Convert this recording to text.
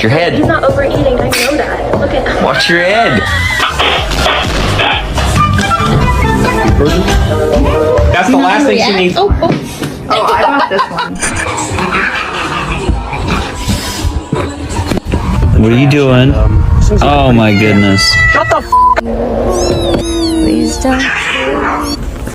Watch your head. He's not overeating. I know that. Look at him. Watch your head. That's the last thing she needs. Oh, I got this one. What are you doing? Oh my goodness. Please don't